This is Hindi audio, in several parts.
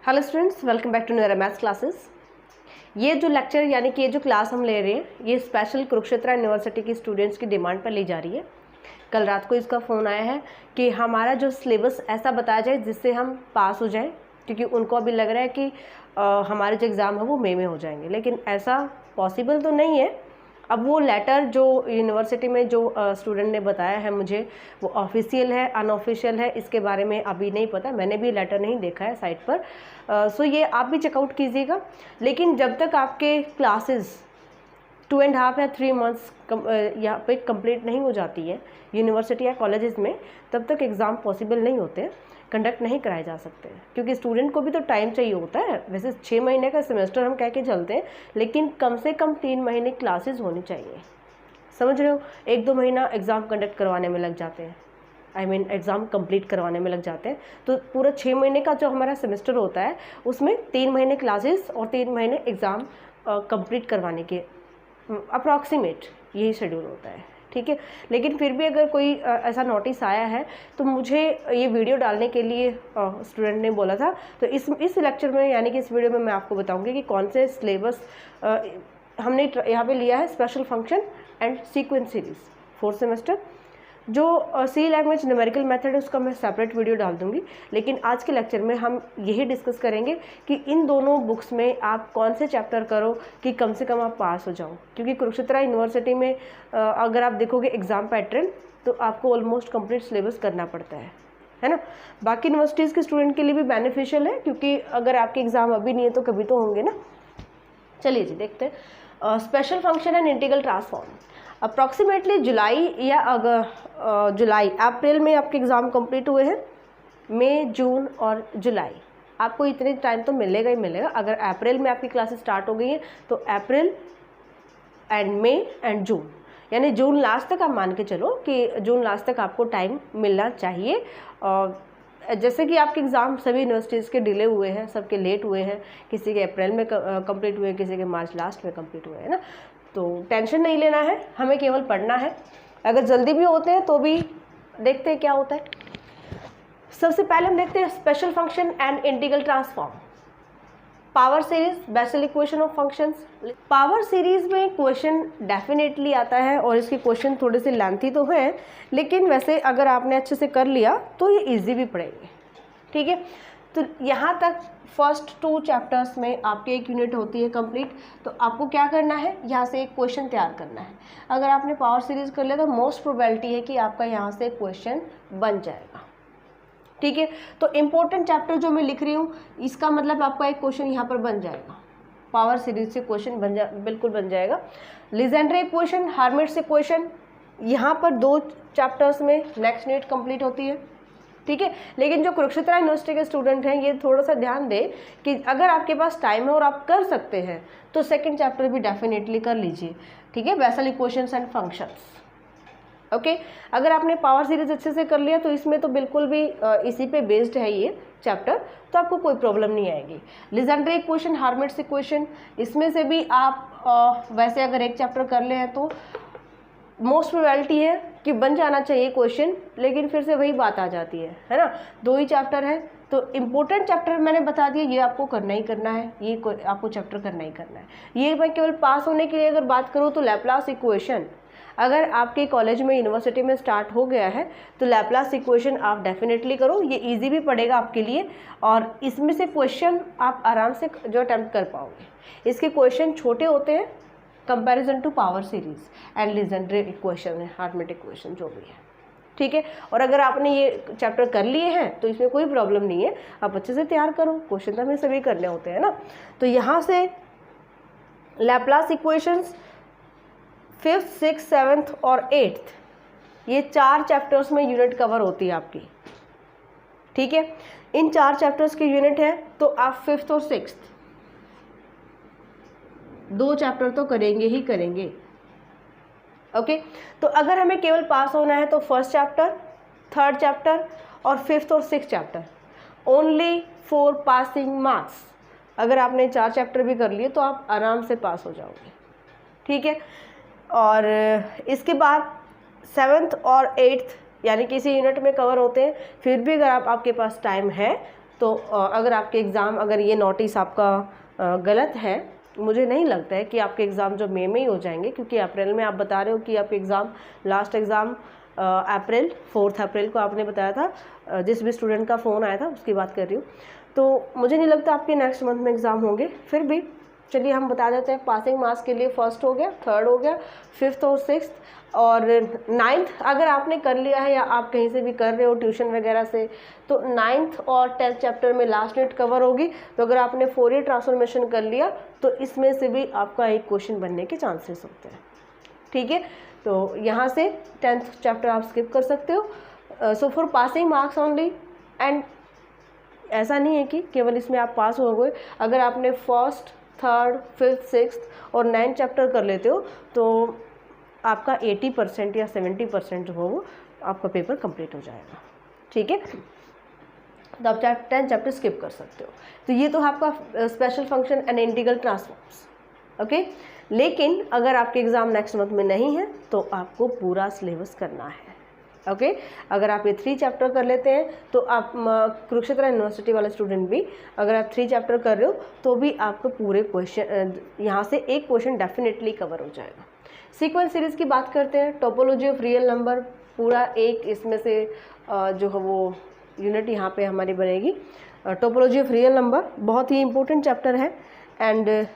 Hello students, welcome back to new maths classes. ये जो लेक्चर यानी कि ये जो क्लास हम ले रहे हैं ये स्पेशल कुरुक्षेत्र यूनिवर्सिटी की स्टूडेंट्स की डिमांड पर ली जा रही है। कल रात को इसका फ़ोन आया है कि हमारा जो सिलेबस ऐसा बताया जाए जिससे हम पास हो जाएं, क्योंकि उनको अभी लग रहा है कि हमारे जो एग्ज़ाम है वो मई में हो जाएंगे, लेकिन ऐसा पॉसिबल तो नहीं है। अब वो लेटर जो यूनिवर्सिटी में जो स्टूडेंट ने बताया है मुझे, वो ऑफिशियल है अनऑफिशियल है इसके बारे में अभी नहीं पता, मैंने भी लेटर नहीं देखा है साइट पर। सो ये आप भी चेकआउट कीजिएगा। लेकिन जब तक आपके क्लासेस 2.5 या 3 मंथ्स यहाँ पे कंप्लीट नहीं हो जाती है यूनिवर्सिटी या कॉलेजेस में, तब तक एग्ज़ाम पॉसिबल नहीं होते, कंडक्ट नहीं कराए जा सकते, क्योंकि स्टूडेंट को भी तो टाइम चाहिए होता है। वैसे 6 महीने का सेमेस्टर हम कह के चलते हैं, लेकिन कम से कम 3 महीने क्लासेस होनी चाहिए, समझ रहे हो। 1-2 महीना एग्ज़ाम कंडक्ट करवाने में लग जाते हैं, एग्ज़ाम कंप्लीट करवाने में लग जाते हैं। तो पूरा 6 महीने का जो हमारा सेमेस्टर होता है उसमें 3 महीने क्लासेस और 3 महीने एग्ज़ाम कंप्लीट करवाने के अप्रॉक्सीमेट यही शेड्यूल होता है, ठीक है। लेकिन फिर भी अगर कोई ऐसा नोटिस आया है तो मुझे ये वीडियो डालने के लिए स्टूडेंट ने बोला था, तो इस लेक्चर में यानी कि इस वीडियो में मैं आपको बताऊंगी कि कौन से सिलेबस हमने यहाँ पे लिया है। Special function and sequence series 4th semester, जो सी लैंग्वेज न्यूमेरिकल मेथड है उसका मैं सेपरेट वीडियो डाल दूंगी। लेकिन आज के लेक्चर में हम यही डिस्कस करेंगे कि इन दोनों बुक्स में आप कौन से चैप्टर करो कि कम से कम आप पास हो जाओ, क्योंकि कुरुक्षेत्र यूनिवर्सिटी में अगर आप देखोगे एग्ज़ाम पैटर्न तो आपको ऑलमोस्ट कंप्लीट सिलेबस करना पड़ता है ना। बाकी यूनिवर्सिटीज़ के स्टूडेंट के लिए भी बेनिफिशियल है, क्योंकि अगर आपके एग्ज़ाम अभी नहीं है तो कभी तो होंगे ना। चलिए जी देखते हैं। Special function and integral transform approximately जुलाई या अप्रैल में आपके एग्ज़ाम कंप्लीट हुए हैं। मई, जून और जुलाई आपको इतने टाइम तो मिलेगा ही मिलेगा। अगर अप्रैल में आपकी क्लासेस स्टार्ट हो गई हैं तो अप्रैल एंड मई एंड जून, यानी जून लास्ट तक आप मान के चलो कि जून लास्ट तक आपको टाइम मिलना चाहिए। जैसे कि आपके एग्ज़ाम सभी यूनिवर्सिटीज़ के डिले हुए हैं, सबके लेट हुए हैं, किसी के अप्रैल में कंप्लीट हुए, किसी के मार्च लास्ट में कंप्लीट हुए हैं ना। तो टेंशन नहीं लेना है, हमें केवल पढ़ना है। अगर जल्दी भी होते हैं तो भी देखते हैं क्या होता है। सबसे पहले हम देखते हैं special function and integral transform. Power series, Bessel equation of functions. Power series में क्वेश्चन डेफिनेटली आता है और इसके क्वेश्चन थोड़े से लेंथी तो हैं, लेकिन वैसे अगर आपने अच्छे से कर लिया तो ये इजी भी पड़ेंगे, ठीक है। तो यहाँ तक फर्स्ट 2 चैप्टर्स में आपकी एक यूनिट होती है कंप्लीट। तो आपको क्या करना है, यहाँ से एक क्वेश्चन तैयार करना है। अगर आपने पावर सीरीज कर लिया तो मोस्ट प्रोबेबिलिटी है कि आपका यहाँ से क्वेश्चन बन जाएगा, ठीक है। तो इम्पोर्टेंट चैप्टर जो मैं लिख रही हूँ इसका मतलब आपका एक क्वेश्चन यहाँ पर बन जाएगा, पावर सीरीज से क्वेश्चन बिल्कुल बन जाएगा। लीजेंड्रे इक्वेशन, हार्मिट्स इक्वेशन, यहाँ पर 2 चैप्टर्स में नेक्स्ट यूनिट कंप्लीट होती है, ठीक है। लेकिन जो कुरुक्षेत्र यूनिवर्सिटी के स्टूडेंट हैं ये थोड़ा सा ध्यान दें कि अगर आपके पास टाइम है और आप कर सकते हैं तो सेकंड चैप्टर भी डेफिनेटली कर लीजिए, ठीक है। Bessel equations and functions, okay. अगर आपने पावर सीरीज अच्छे से कर लिया तो इसमें तो बिल्कुल भी इसी पे बेस्ड है ये चैप्टर, तो आपको कोई प्रॉब्लम नहीं आएगी। लीजेंड्रे इक्वेशन, हार्मिट्स इक्वेशन, इसमें से भी आप वैसे अगर एक चैप्टर कर ले हैं तो मोस्ट प्रोबेबिलिटी है कि बन जाना चाहिए क्वेश्चन, लेकिन फिर से वही बात आ जाती है ना। 2 ही चैप्टर है तो इम्पोर्टेंट चैप्टर मैंने बता दिया, ये आपको करना ही करना है, ये आपको चैप्टर करना ही करना है। ये मैं केवल पास होने के लिए अगर बात करूँ तो लैप्लास इक्वेशन अगर आपके कॉलेज में यूनिवर्सिटी में स्टार्ट हो गया है तो लैप्लास इक्वेशन आप डेफिनेटली करो, ये इजी भी पड़ेगा आपके लिए और इसमें से क्वेश्चन आप आराम से जो अटैम्प्ट कर पाओगे। इसके क्वेश्चन छोटे होते हैं comparison to power series and Legendre equation है, हार्मिट इक्वेशन जो भी है, ठीक है। और अगर आपने ये चैप्टर कर लिए हैं तो इसमें कोई प्रॉब्लम नहीं है, आप अच्छे से तैयार करो, क्वेश्चन तो हमें सभी करने होते हैं ना। तो यहाँ से Laplace equations 5th, 6th, 7th और 8th ये 4 चैप्टर्स में यूनिट कवर होती है आपकी, ठीक है। इन 4 चैप्टर्स की यूनिट है तो आप 5th और 6th 2 चैप्टर तो करेंगे ही करेंगे, ओके। तो अगर हमें केवल पास होना है तो 1st चैप्टर, 3rd चैप्टर और 5th और 6th chapter only for passing marks. अगर आपने 4 चैप्टर भी कर लिए तो आप आराम से पास हो जाओगे, ठीक है। और इसके बाद 7th और 8th यानी कि इसी यूनिट में कवर होते हैं। फिर भी अगर आपके पास टाइम है तो अगर आपके एग्ज़ाम, अगर ये नोटिस आपका गलत है, मुझे नहीं लगता है कि आपके एग्ज़ाम जो मई में ही हो जाएंगे, क्योंकि अप्रैल में आप बता रहे हो कि आपके एग्ज़ाम, लास्ट एग्ज़ाम अप्रैल 4 अप्रैल को आपने बताया था, जिस भी स्टूडेंट का फ़ोन आया था उसकी बात कर रही हूँ। तो मुझे नहीं लगता आपके नेक्स्ट मंथ में एग्ज़ाम होंगे। फिर भी चलिए हम बता देते हैं, पासिंग मार्क्स के लिए फर्स्ट हो गया, थर्ड हो गया, फिफ्थ और सिक्स्थ और नाइन्थ अगर आपने कर लिया है या आप कहीं से भी कर रहे हो ट्यूशन वगैरह से, तो नाइन्थ और 10th चैप्टर में लास्ट डेट कवर होगी। तो अगर आपने फोरियर ट्रांसफॉर्मेशन कर लिया तो इसमें से भी आपका एक क्वेश्चन बनने के चांसेस होते हैं। ठीक है, तो यहाँ से 10th चैप्टर आप स्किप कर सकते हो। So for passing marks only, and ऐसा नहीं है कि केवल इसमें आप पास हो गए। अगर आपने फर्स्ट, थर्ड, फिफ्थ, सिक्स्थ और 9th चैप्टर कर लेते हो तो आपका 80% या 70% जो हो वो आपका पेपर कंप्लीट हो जाएगा। ठीक है, तो आप 10 चैप्टर स्किप कर सकते हो। तो ये तो आपका special function and integral transforms. Okay, लेकिन अगर आपके एग्ज़ाम नेक्स्ट मंथ में नहीं है तो आपको पूरा सिलेबस करना है। ओके, अगर आप ये 3 चैप्टर कर लेते हैं तो आप, कुरुक्षेत्र यूनिवर्सिटी वाले स्टूडेंट भी, अगर आप 3 चैप्टर कर रहे हो तो भी आपको पूरे क्वेश्चन, यहाँ से एक क्वेश्चन डेफिनेटली कवर हो जाएगा। सीक्वेंस सीरीज़ की बात करते हैं, टोपोलॉजी ऑफ रियल नंबर, पूरा एक इसमें से जो है वो यूनिट यहाँ पे हमारी बनेगी। टोपोलॉजी ऑफ रियल नंबर बहुत ही इंपॉर्टेंट चैप्टर है, एंड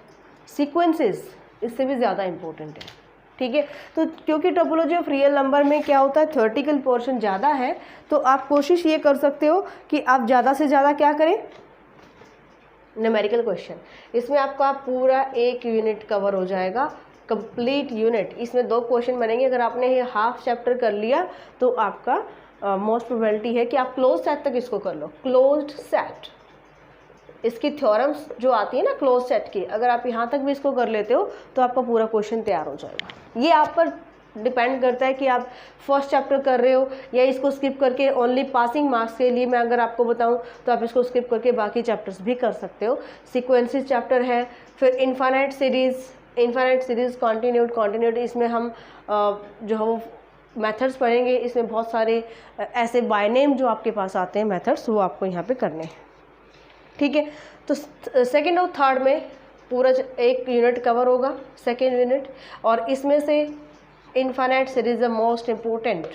सीक्वेंसेस इससे भी ज़्यादा इम्पोर्टेंट है। ठीक है, तो क्योंकि टोपोलॉजी ऑफ रियल नंबर में क्या होता है, थ्योरेटिकल पोर्शन ज़्यादा है, तो आप कोशिश ये कर सकते हो कि आप ज़्यादा से ज़्यादा क्या करें, न्यूमेरिकल क्वेश्चन। इसमें आपका पूरा एक यूनिट कवर हो जाएगा, कंप्लीट यूनिट। इसमें 2 क्वेश्चन बनेंगे। अगर आपने ये हाफ चैप्टर कर लिया तो आपका मोस्ट प्रोबेबिलिटी है कि आप क्लोज सेट तक इसको कर लो। क्लोज्ड सेट, इसकी थ्योरम्स जो आती है ना क्लोज सेट की, अगर आप यहाँ तक भी इसको कर लेते हो तो आपका पूरा क्वेश्चन तैयार हो जाएगा। ये आप पर डिपेंड करता है कि आप फर्स्ट चैप्टर कर रहे हो या इसको स्किप करके ओनली पासिंग मार्क्स के लिए मैं अगर आपको बताऊं तो आप इसको स्किप करके बाकी चैप्टर्स भी कर सकते हो। सीक्वेंसेस चैप्टर है, फिर इनफाइनाइट सीरीज़, कॉन्टिन्यूड, इसमें हम जो है वो मेथड्स पढ़ेंगे। इसमें बहुत सारे ऐसे बाय नेम जो आपके पास आते हैं मेथड्स, वो आपको यहाँ पे करने हैं। ठीक है, तो सेकेंड और थर्ड में पूरा एक यूनिट कवर होगा, सेकेंड यूनिट, और इसमें से इनफाइनाइट सीरीज मोस्ट इम्पोर्टेंट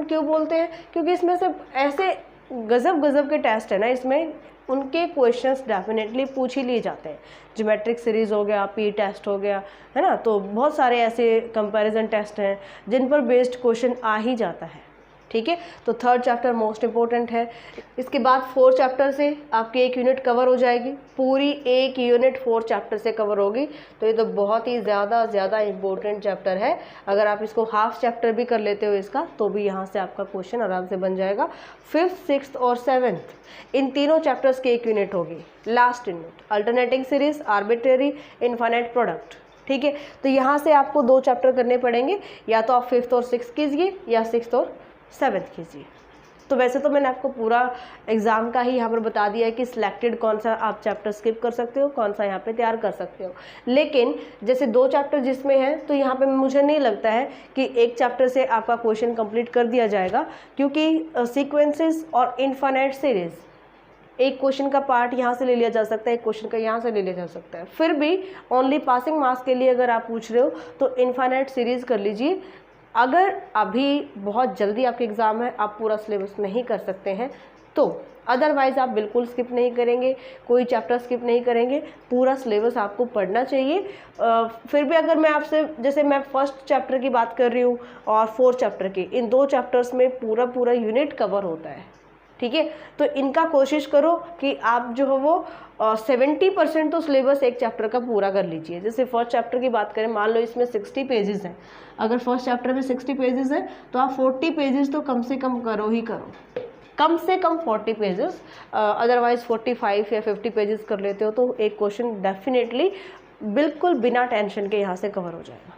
क्यों बोलते हैं, क्योंकि इसमें से ऐसे गजब के टेस्ट है ना, इसमें उनके क्वेश्चंस डेफिनेटली पूछ ही लिए जाते हैं। ज्योमेट्रिक सीरीज़ हो गया, पी टेस्ट हो गया, है ना, तो बहुत सारे ऐसे कंपैरिजन टेस्ट हैं जिन पर बेस्ड क्वेश्चन आ ही जाता है। ठीक है, तो थर्ड चैप्टर मोस्ट इम्पोर्टेंट है। इसके बाद 4 चैप्टर से आपकी एक यूनिट कवर हो जाएगी, पूरी एक यूनिट 4 चैप्टर से कवर होगी। तो ये तो बहुत ही ज़्यादा इम्पोर्टेंट चैप्टर है। अगर आप इसको हाफ चैप्टर भी कर लेते हो इसका, तो भी यहाँ से आपका क्वेश्चन आराम से बन जाएगा। 5th, 6th और 7th इन तीनों चैप्टर्स की एक यूनिट होगी। Last unit alternating series, arbitrary, infinite product. ठीक है, तो यहाँ से आपको 2 चैप्टर करने पड़ेंगे, या तो आप 5th और 6th कीजिए या 6th और 7th कीजिए। तो वैसे तो मैंने आपको पूरा एग्ज़ाम का ही यहाँ पर बता दिया है कि सिलेक्टेड कौन सा आप चैप्टर स्किप कर सकते हो, कौन सा यहाँ पे तैयार कर सकते हो। लेकिन जैसे 2 चैप्टर जिसमें है, तो यहाँ पे मुझे नहीं लगता है कि एक चैप्टर से आपका क्वेश्चन कंप्लीट कर दिया जाएगा, क्योंकि सीक्वेंसेस और इनफाइनाइट सीरीज़ एक क्वेश्चन का पार्ट यहाँ से ले लिया जा सकता है, एक क्वेश्चन का यहाँ से ले लिया जा सकता है। फिर भी ओनली पासिंग मार्क्स के लिए अगर आप पूछ रहे हो तो इनफाइनाइट सीरीज़ कर लीजिए। अगर अभी बहुत जल्दी आपके एग्ज़ाम है, आप पूरा सिलेबस नहीं कर सकते हैं, तो अदरवाइज़ आप बिल्कुल स्किप नहीं करेंगे, कोई चैप्टर स्किप नहीं करेंगे, पूरा सिलेबस आपको पढ़ना चाहिए। फिर भी अगर मैं आपसे, जैसे मैं फर्स्ट चैप्टर की बात कर रही हूँ और 4th चैप्टर की, इन 2 चैप्टर्स में पूरा यूनिट कवर होता है। ठीक है, तो इनका कोशिश करो कि आप जो है वो 70% तो सिलेबस एक चैप्टर का पूरा कर लीजिए। जैसे फर्स्ट चैप्टर की बात करें, मान लो इसमें 60 पेजेस हैं, अगर फर्स्ट चैप्टर में 60 पेजेस हैं तो आप 40 पेजेस तो कम से कम करो ही करो, कम से कम 40 पेजेस, अदरवाइज 45 या 50 पेजेस कर लेते हो तो एक क्वेश्चन डेफिनेटली बिल्कुल बिना टेंशन के यहाँ से कवर हो जाएगा।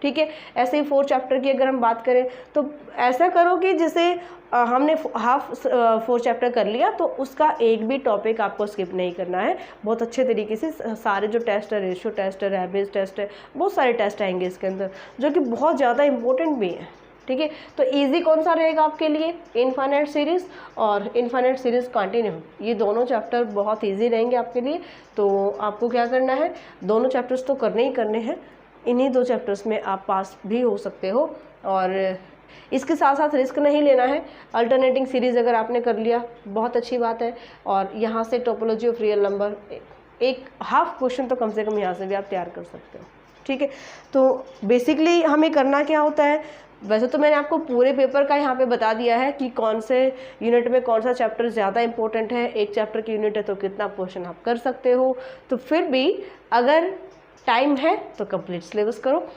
ठीक है, ऐसे ही 4 चैप्टर की अगर हम बात करें तो ऐसा करो कि जैसे हमने हाफ 4 चैप्टर कर लिया तो उसका एक भी टॉपिक आपको स्किप नहीं करना है। बहुत अच्छे तरीके से सारे जो टेस्ट है, रेशियो टेस्ट है, रैबिज टेस्ट है, बहुत सारे टेस्ट आएंगे इसके अंदर जो कि बहुत ज़्यादा इम्पोर्टेंट भी हैं। ठीक है। तो इजी कौन सा रहेगा आपके लिए, इनफाइनाइट सीरीज़ और इनफाइनाइट सीरीज़ कंटिन्यूम, ये दोनों चैप्टर बहुत इजी रहेंगे आपके लिए। तो आपको क्या करना है, दोनों चैप्टर्स तो करने ही करने हैं, इन्हीं 2 चैप्टर्स में आप पास भी हो सकते हो। और इसके साथ साथ रिस्क नहीं लेना है, अल्टरनेटिंग सीरीज़ अगर आपने कर लिया बहुत अच्छी बात है, और यहाँ से टोपोलॉजी ऑफ रियल नंबर एक हाफ क्वेश्चन तो कम से कम यहाँ से भी आप तैयार कर सकते हो, ठीक है। तो बेसिकली हमें करना क्या होता है, वैसे तो मैंने आपको पूरे पेपर का यहाँ पे बता दिया है कि कौन से यूनिट में कौन सा चैप्टर ज़्यादा इंपॉर्टेंट है, एक चैप्टर की यूनिट है तो कितना पोर्शन आप कर सकते हो। तो फिर भी अगर टाइम है तो कंप्लीट सिलेबस करो।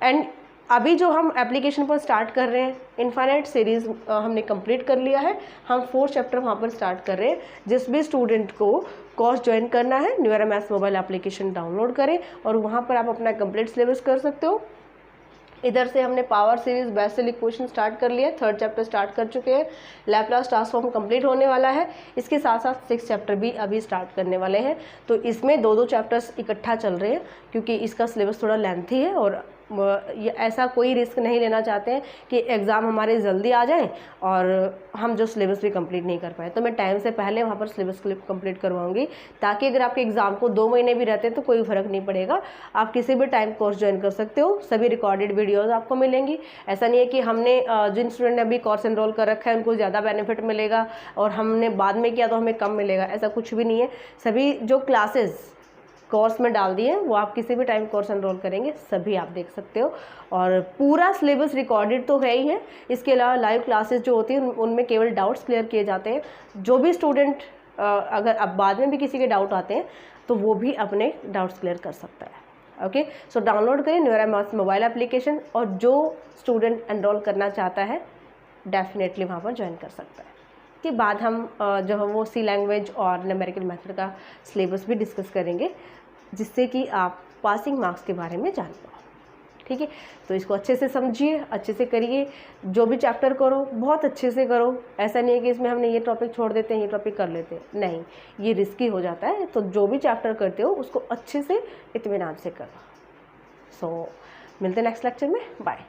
एंड अभी जो हम एप्लीकेशन पर स्टार्ट कर रहे हैं, इनफाइनाइट सीरीज़ हमने कंप्लीट कर लिया है, हम 4 चैप्टर वहाँ पर स्टार्ट कर रहे हैं। जिस भी स्टूडेंट को कोर्स ज्वाइन करना है, न्यूएरा मैथ्स मोबाइल एप्लीकेशन डाउनलोड करें और वहाँ पर आप अपना कंप्लीट सिलेबस कर सकते हो। इधर से हमने power series basic equation start कर लिया है, 3rd चैप्टर स्टार्ट कर चुके हैं, लैप्लास ट्रांसफॉर्म कंप्लीट होने वाला है, इसके साथ साथ 6th चैप्टर भी अभी स्टार्ट करने वाले हैं। तो इसमें 2-2 चैप्टर्स इकट्ठा चल रहे हैं क्योंकि इसका सिलेबस थोड़ा लेंथी है और ये ऐसा कोई रिस्क नहीं लेना चाहते हैं कि एग्ज़ाम हमारे जल्दी आ जाएं और हम जो सिलेबस भी कंप्लीट नहीं कर पाए। तो मैं टाइम से पहले वहाँ पर सिलेबस कंप्लीट करवाऊंगी ताकि अगर आपके एग्ज़ाम को 2 महीने भी रहते हैं तो कोई फ़र्क नहीं पड़ेगा, आप किसी भी टाइम कोर्स ज्वाइन कर सकते हो। सभी रिकॉर्डेड वीडियोस आपको मिलेंगी। ऐसा नहीं है कि हमने जिन स्टूडेंट ने अभी कोर्स एनरोल कर रखा है उनको ज़्यादा बेनिफिट मिलेगा और हमने बाद में किया तो हमें कम मिलेगा, ऐसा कुछ भी नहीं है। सभी जो क्लासेस कोर्स में डाल दिए वो आप किसी भी टाइम कोर्स एनरोल करेंगे सभी आप देख सकते हो। और पूरा सिलेबस रिकॉर्डेड तो है ही है, इसके अलावा लाइव क्लासेस जो होती हैं उनमें केवल डाउट्स क्लियर किए जाते हैं। जो भी स्टूडेंट अगर अब बाद में भी किसी के डाउट आते हैं तो वो भी अपने डाउट्स क्लियर कर सकता है। ओके, सो डाउनलोड करें न्यूएरा मैथ्स मोबाइल एप्लीकेशन और जो स्टूडेंट एनरोल करना चाहता है डेफिनेटली वहाँ पर ज्वाइन कर सकता है। के बाद हम जो है वो सी लैंग्वेज और न्यूमेरिकल मेथड का सिलेबस भी डिस्कस करेंगे जिससे कि आप पासिंग मार्क्स के बारे में जान पाओ, ठीक है। तो इसको अच्छे से समझिए, अच्छे से करिए, जो भी चैप्टर करो बहुत अच्छे से करो। ऐसा नहीं है कि इसमें हमने ये टॉपिक छोड़ देते हैं ये टॉपिक कर लेते हैं, नहीं, ये रिस्की हो जाता है। तो जो भी चैप्टर करते हो उसको अच्छे से इत्मीनान से करो। सो मिलते हैं नेक्स्ट लेक्चर में, बाय।